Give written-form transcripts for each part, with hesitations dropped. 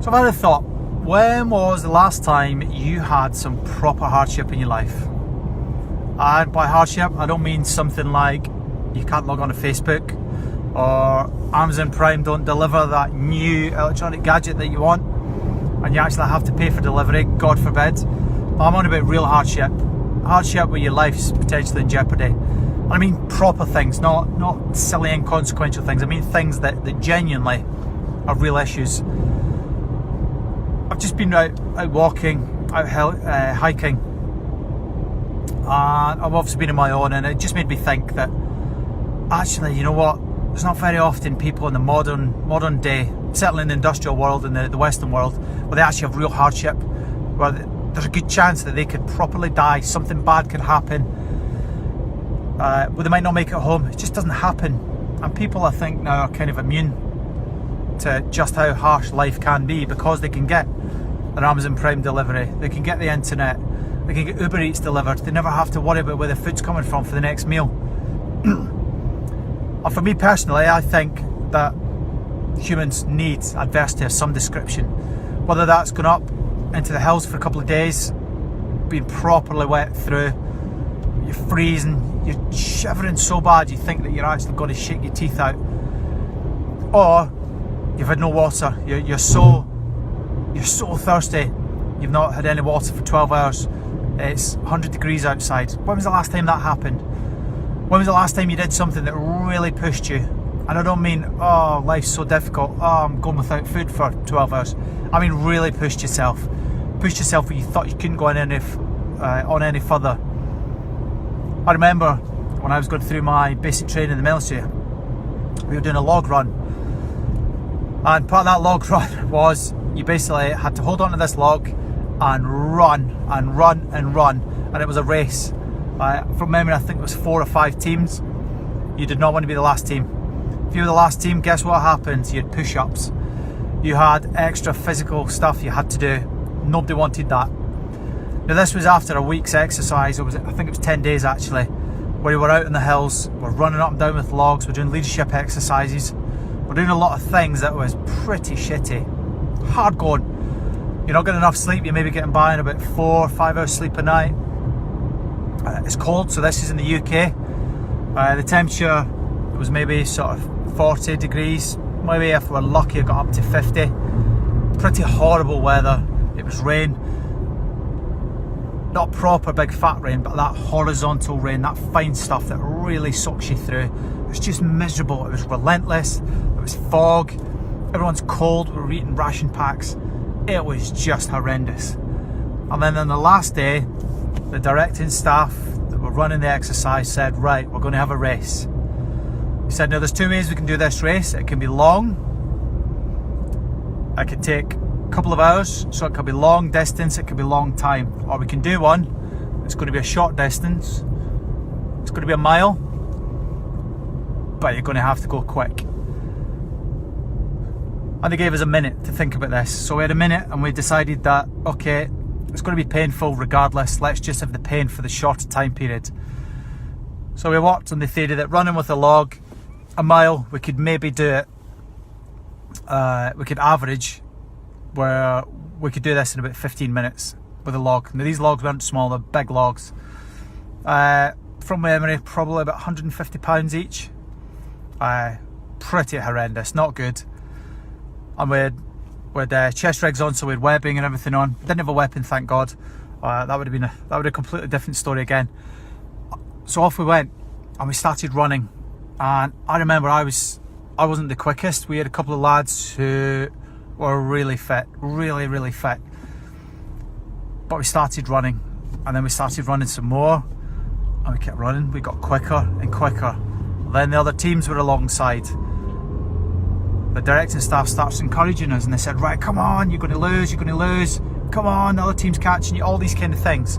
So I've had a thought. When was the last time you had some proper hardship in your life? And by hardship, I don't mean something like you can't log on to Facebook, or Amazon Prime don't deliver that new electronic gadget that you want and you actually have to pay for delivery, God forbid. I'm on about real hardship. Hardship where your life's potentially in jeopardy. And I mean proper things, not silly inconsequential things. I mean things that genuinely are real issues. I've just been out walking, out hiking, and I've obviously been on my own, and it just made me think that actually, you know what, there's not very often people in the modern day, certainly in the industrial world and the Western world, where they actually have real hardship, where there's a good chance that they could properly die, something bad could happen, where they might not make it home. It just doesn't happen. And people, I think, now are kind of immune to just how harsh life can be, because they can get an Amazon Prime delivery, they can get the internet, they can get Uber Eats delivered, they never have to worry about where the food's coming from for the next meal. And for me personally, I think that humans need adversity of some description, whether that's going up into the hills for a couple of days, being properly wet through, you're freezing, you're shivering so bad you think that you're actually going to shake your teeth out, or you've had no water, you're so thirsty, you've not had any water for 12 hours, it's 100 degrees outside. When was the last time that happened? When was the last time you did something that really pushed you? And I don't mean, oh, life's so difficult, oh, I'm going without food for 12 hours. I mean really pushed yourself where you thought you couldn't go on any further. I remember when I was going through my basic training in the military, we were doing a log run, and part of that log run was you basically had to hold on to this log and run and run and run, and it was a race. From memory, I think it was 4 or 5 teams. You did not want to be the last team. If you were the last team, guess what happened? You had push-ups, you had extra physical stuff you had to do. Nobody wanted that. Now this was after a week's exercise, I think it was 10 days actually, where we were out in the hills, we're running up and down with logs, we're doing leadership exercises, we're doing a lot of things that was pretty shitty, hard going. You're not getting enough sleep, you're maybe getting by in about 4 or 5 hours sleep a night. It's cold, so this is in the UK. The temperature was maybe sort of 40 degrees, maybe if we're lucky it got up to 50. Pretty horrible weather. It was rain. Not proper big fat rain, but that horizontal rain, that fine stuff that really sucks you through. It was just miserable. It was relentless. It was fog. Everyone's cold. We were eating ration packs. It was just horrendous. And then on the last day, the directing staff that were running the exercise said, right, we're going to have a race. He said, now there's 2 ways we can do this race. It can be long. It could take couple of hours, so it could be long distance, it could be long time, or we can do one, it's going to be a short distance, it's going to be a mile, but you're going to have to go quick. And they gave us a minute to think about this, so we had a minute and we decided that, okay, it's going to be painful regardless, let's just have the pain for the shorter time period. So we worked on the theory that running with a log, a mile, we could maybe do it, we could average, where we could do this in about 15 minutes with a log. Now these logs weren't small, they're big logs. From memory, probably about 150 pounds each. Pretty horrendous, not good. And we had chest rigs on, so we had webbing and everything on. Didn't have a weapon, thank God. That would have been a completely different story again. So off we went, and we started running. And I remember I wasn't the quickest. We had a couple of lads who were really fit, really fit. But we started running, and then we started running some more, and we kept running. We got quicker and quicker. Then the other teams were alongside. The directing staff starts encouraging us, and they said, right, come on, you're going to lose, come on, the other team's catching you, all these kind of things.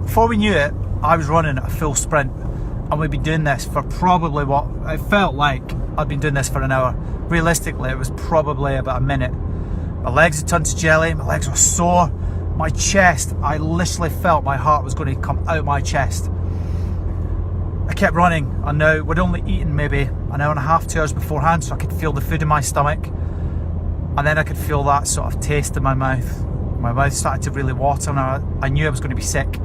Before we knew it, I was running at a full sprint, and we'd been doing this for probably what it felt like I'd been doing this for an hour. Realistically, it was probably about a minute. My legs had turned to jelly, my legs were sore, my chest, I literally felt my heart was going to come out my chest. I kept running, and now we'd only eaten maybe an hour and a half, 2 hours beforehand, so I could feel the food in my stomach. And then I could feel that sort of taste in my mouth. My mouth started to really water, and I knew I was going to be sick.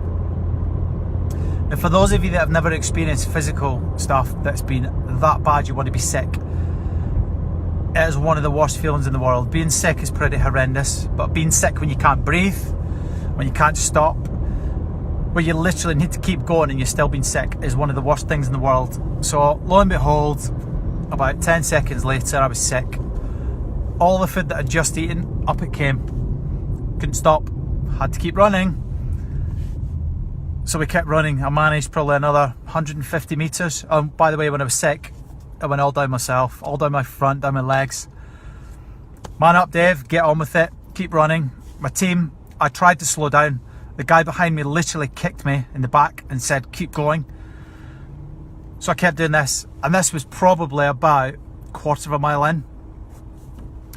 And for those of you that have never experienced physical stuff that's been that bad, you want to be sick. It is one of the worst feelings in the world. Being sick is pretty horrendous, but being sick when you can't breathe, when you can't stop, where you literally need to keep going and you're still being sick, is one of the worst things in the world. So lo and behold, about 10 seconds later, I was sick. All the food that I'd just eaten, up it came. Couldn't stop, had to keep running. So we kept running. I managed probably another 150 metres. By the way, when I was sick, I went all down myself, all down my front, down my legs. Man up, Dave, get on with it, keep running. My team, I tried to slow down. The guy behind me literally kicked me in the back and said, keep going. So I kept doing this, and this was probably about a quarter of a mile in.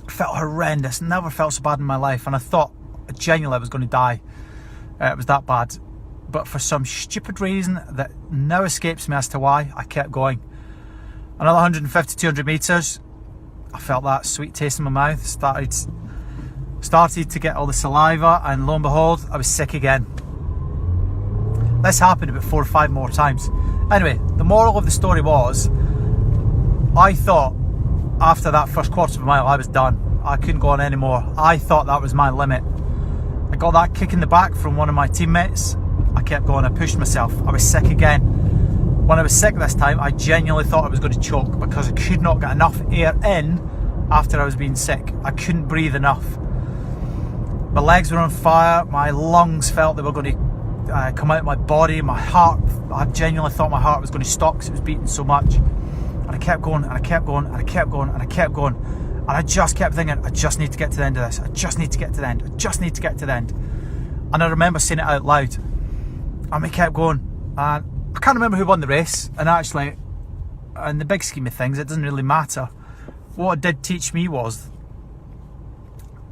It felt horrendous, never felt so bad in my life, and I thought genuinely I was going to die. It was that bad. But for some stupid reason that now escapes me as to why, I kept going. Another 150, 200 metres, I felt that sweet taste in my mouth, started to get all the saliva, and lo and behold, I was sick again. This happened about 4 or 5 more times. Anyway, the moral of the story was, I thought after that first quarter of a mile I was done. I couldn't go on anymore. I thought that was my limit. I got that kick in the back from one of my teammates. I kept going, I pushed myself. I was sick again. When I was sick this time, I genuinely thought I was going to choke because I could not get enough air in after I was being sick. I couldn't breathe enough. My legs were on fire, my lungs felt they were going to come out of my body, my heart, I genuinely thought my heart was going to stop because it was beating so much. And I kept going, and I kept going, and I kept going, and I kept going. And I just kept thinking, I just need to get to the end of this. I just need to get to the end. I just need to get to the end. And I remember saying it out loud. And we kept going. And I can't remember who won the race. And actually, in the big scheme of things, it doesn't really matter. What it did teach me was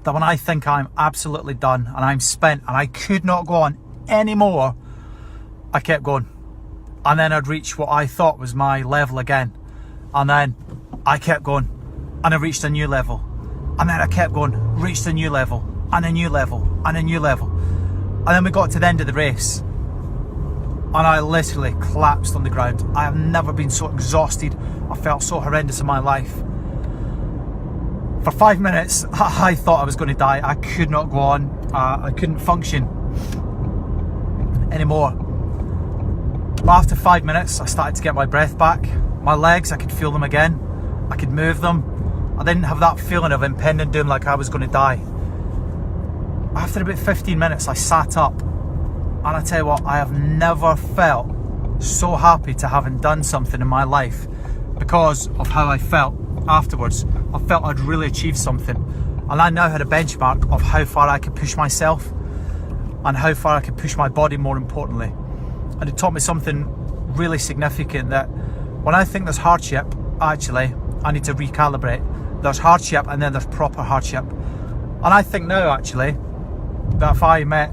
that when I think I'm absolutely done and I'm spent and I could not go on anymore, I kept going. And then I'd reach what I thought was my level again. And then I kept going. And I reached a new level. And then I kept going, reached a new level, and a new level, and a new level. And then we got to the end of the race. And I literally collapsed on the ground. I have never been so exhausted. I felt so horrendous in my life. For 5 minutes, I thought I was going to die. I could not go on. I couldn't function anymore. But after 5 minutes, I started to get my breath back. My legs, I could feel them again. I could move them. I didn't have that feeling of impending doom like I was going to die. After about 15 minutes, I sat up. And I tell you what, I have never felt so happy to having done something in my life because of how I felt afterwards. I felt I'd really achieved something. And I now had a benchmark of how far I could push myself and how far I could push my body, more importantly. And it taught me something really significant, that when I think there's hardship, actually, I need to recalibrate. There's hardship and then there's proper hardship. And I think now, actually, that if I met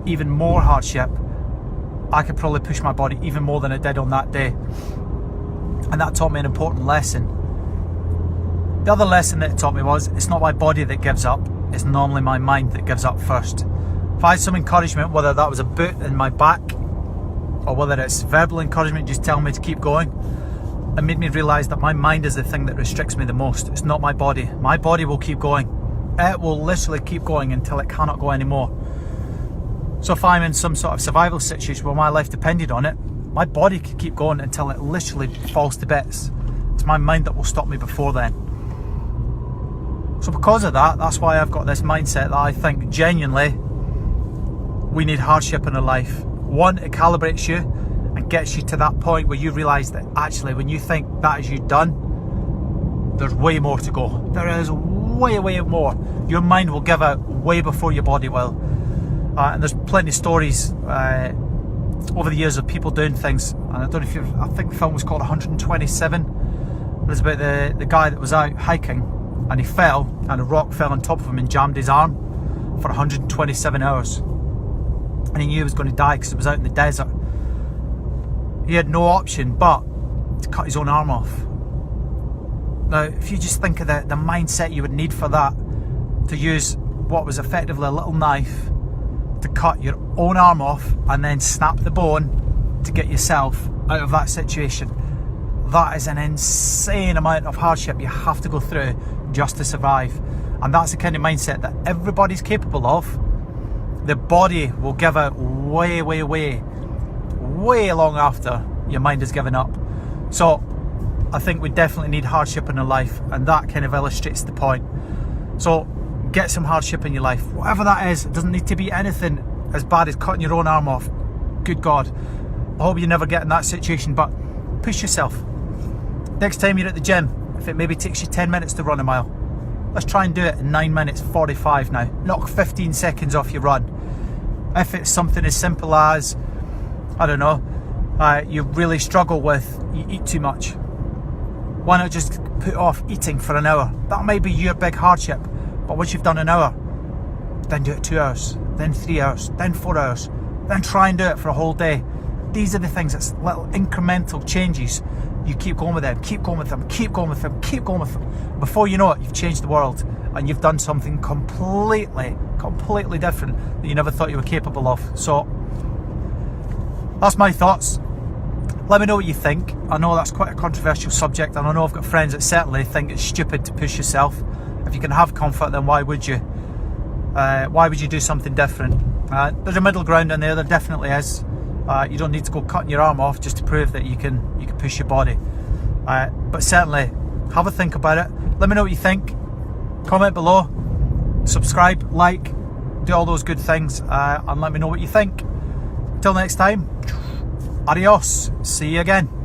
even more hardship, I could probably push my body even more than I did on that day. And that taught me an important lesson. The other lesson that it taught me was, it's not my body that gives up, it's normally my mind that gives up first. If I had some encouragement, whether that was a boot in my back or whether it's verbal encouragement just telling me to keep going, it made me realise that my mind is the thing that restricts me the most. It's not my body. My body will keep going. It will literally keep going until it cannot go anymore. So if I'm in some sort of survival situation where my life depended on it, my body can keep going until it literally falls to bits. It's my mind that will stop me before then. So because of that, that's why I've got this mindset that I think genuinely we need hardship in our life. One, it calibrates you and gets you to that point where you realise that actually when you think that is you done, there's way more to go. There is way more. Your mind will give out way before your body will. And there's plenty of stories over the years of people doing things. And I don't know if you've, I think the film was called 127. It was about the guy that was out hiking and he fell and a rock fell on top of him and jammed his arm for 127 hours. And he knew he was going to die because it was out in the desert. He had no option but to cut his own arm off. Now, if you just think of the mindset you would need for that, to use what was effectively a little knife to cut your own arm off and then snap the bone to get yourself out of that situation. That is an insane amount of hardship you have to go through just to survive. And that's the kind of mindset that everybody's capable of. The body will give out way long after your mind has given up. So I think we definitely need hardship in our life, and that kind of illustrates the point. So get some hardship in your life, whatever that is. It doesn't need to be anything as bad as cutting your own arm off. Good God, I hope you never get in that situation, but push yourself. Next time you're at the gym, if it maybe takes you 10 minutes to run a mile, let's try and do it in 9 minutes 45 now. Knock 15 seconds off your run. If it's something as simple as, I don't know, you really struggle with, you eat too much, why not just put off eating for an hour? That might be your big hardship, but once you've done an hour, then do it 2 hours, then 3 hours, then 4 hours, then try and do it for a whole day. These are the things, it's little incremental changes. You keep going with them, keep going with them, keep going with them, keep going with them. Before you know it, you've changed the world and you've done something completely different that you never thought you were capable of. So that's my thoughts. Let me know what you think. I know that's quite a controversial subject, and I know I've got friends that certainly think it's stupid to push yourself. If you can have comfort, then why would you? Why would you do something different? There's a middle ground in there definitely is. You don't need to go cutting your arm off just to prove that you can push your body. But certainly have a think about it. Let me know what you think. Comment below, subscribe, like, do all those good things, and let me know what you think. Till next time, adios, see you again.